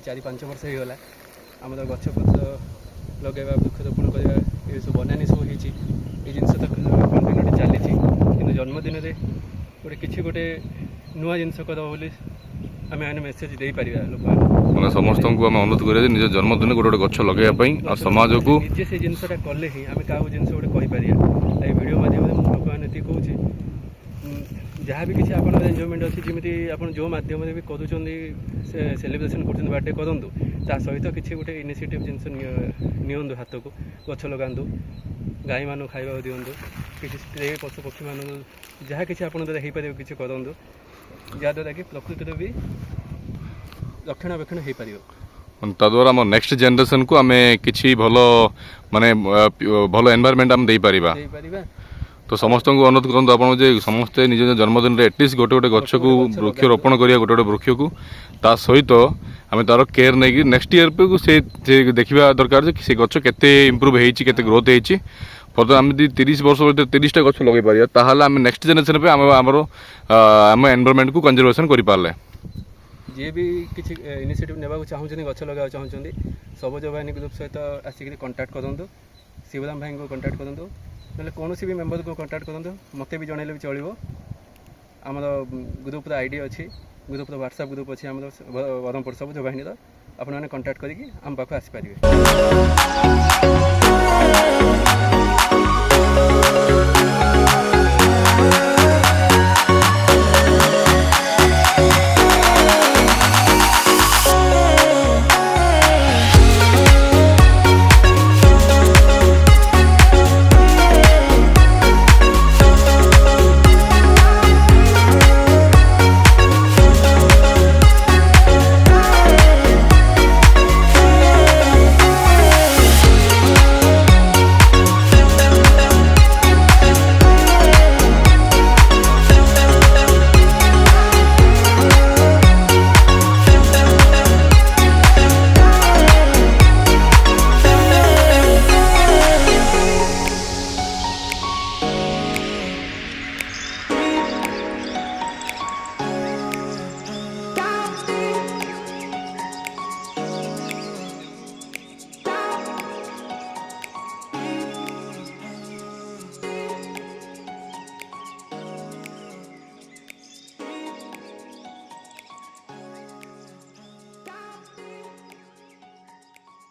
4-5 ବର୍ଷ ହେଇଗଲା ଆମର ଗଛପତ୍ର ଲଗାଇବା ବୃକ୍ଷରୋପଣ କରିବା ଏସବୁ ବନାନୀ ସବୁ ହେଇଛି। এই ଜିନିଷ ତ କଣ୍ଟିନ୍ୟୁଟି ଚାଲିଛି, କିନ୍ତୁ ଜନ୍ମଦିନରେ କିଛି ଗୋଟେ ନୂଆ ଜିନିଷ କରିଦେବ ବୋଲି ଆମେ ମାନେ ମେସେଜ ଦେଇପାରିବା ଲୋକମାନଙ୍କୁ। ମାନେ ସମସ୍ତଙ୍କୁ ଆମେ ଅନୁରୋଧ କରିବା ଯେ ନିଜ ଜନ୍ମଦିନ ଗୋଟେ ଗଛ ଲଗାଇବା ପାଇଁ ଆଉ ସମାଜକୁ ନିଜେ ସେ ଜିନିଷଟା କଲେ ହିଁ ଆମେ କାହାକୁ ଜିନିଷ ଗୋଟେ କହିପାରିବା। ଏଇ ଭିଡ଼ିଓ ମାଧ୍ୟମରେ ମୁଁ ଲୋକମାନେ ଏତିକି କହୁଛି, ଯାହା ବି କିଛି ଆପଣଙ୍କର ଏନ୍ଜୟମେଣ୍ଟ ଅଛି, ଯେମିତି ଆପଣ ଯେଉଁ ମାଧ୍ୟମରେ ବି କରୁଛନ୍ତି ସେଲିବ୍ରେସନ୍ କରୁଛନ୍ତି ବାର୍ଥଡେ କରନ୍ତୁ, ତା ସହିତ କିଛି ଗୋଟେ ଇନିସିଏଟିଭ୍ ଜିନିଷ ନିଅନ୍ତୁ ହାତକୁ, ଗଛ ଲଗାନ୍ତୁ, ଗାଈମାନଙ୍କୁ ଖାଇବାକୁ ଦିଅନ୍ତୁ, କିଛି ସ୍ପ୍ରେ ପଶୁ ପକ୍ଷୀମାନଙ୍କୁ ଯାହା କିଛି ଆପଣଙ୍କ ଦ୍ୱାରା ହେଇପାରିବ କିଛି କରନ୍ତୁ, ଯାହାଦ୍ୱାରା କି ପ୍ରକୃତିର ବି ରକ୍ଷଣାବେକ୍ଷଣ ହେଇପାରିବ। ତାଦ୍ୱାରା ଆମ ନେକ୍ସଟ ଜେନେରେସନକୁ ଆମେ କିଛି ଭଲ ମାନେ ଭଲ ଏନଭାୟରମେଣ୍ଟ ଆମେ ଦେଇପାରିବା। ତ ସମସ୍ତଙ୍କୁ ଅନୁରୋଧ କରନ୍ତୁ ଆପଣ ଯେ ସମସ୍ତେ ନିଜ ନିଜ ଜନ୍ମଦିନରେ ଆଟଲିଷ୍ଟ ଗୋଟେ ଗୋଟେ ଗଛକୁ ବୃକ୍ଷରୋପଣ କରିବା, ଗୋଟେ ଗୋଟେ ବୃକ୍ଷକୁ। ତା ସହିତ ଆମେ ତାର କେୟାର ନେଇକି ନେକ୍ସଟ ଇୟରକୁ ସେ ଦେଖିବା ଦରକାର ଯେ ସେ ଗଛ କେତେ ଇମ୍ପ୍ରୁଭ୍ ହେଇଛି, କେତେ ଗ୍ରୋଥ୍ ହେଇଛି। ଫର୍ଦର ଆମେ ଯଦି 30 ବର୍ଷ ଭିତରେ 30ଟା ଗଛ ଲଗାଇ ପାରିବା, ତାହେଲେ ଆମେ ନେକ୍ସଟ ଜେନେରେସନ ପାଇଁ ଆମର ଆମ ଏନଭାୟରମେଣ୍ଟକୁ କନଜରଭେସନ କରିପାରିଲେ। ଯିଏ ବି କିଛି ଇନିସିଏଟିଭ୍ ନେବାକୁ ଚାହୁଁଛନ୍ତି, ଗଛ ଲଗାଇବାକୁ ଚାହୁଁଛନ୍ତି, ସବୁଜ ବାହିନୀ ଗ୍ରୁପ୍ ସହିତ ଆସିକି କଣ୍ଟାକ୍ଟ କରନ୍ତୁ, ଶିବରାମ ଭାଇଙ୍କୁ କଣ୍ଟାକ୍ଟ କରନ୍ତୁ, ନହେଲେ କୌଣସି ବି ମେମ୍ବରକୁ କଣ୍ଟାକ୍ଟ କରନ୍ତୁ, ମୋତେ ବି ଜଣାଇଲେ ବି ଚଳିବ। ଆମର ଗ୍ରୁପ୍ର ଆଇଡ଼ି ଅଛି, ଗ୍ରୁପ୍ର ହ୍ୱାଟ୍ସଆପ୍ ଗ୍ରୁପ୍ ଅଛି ଆମର ବ୍ରହ୍ମପୁର ସବୁଜ ବାହିନୀର। ଆପଣମାନେ କଣ୍ଟାକ୍ଟ କରିକି ଆମ ପାଖକୁ ଆସିପାରିବେ।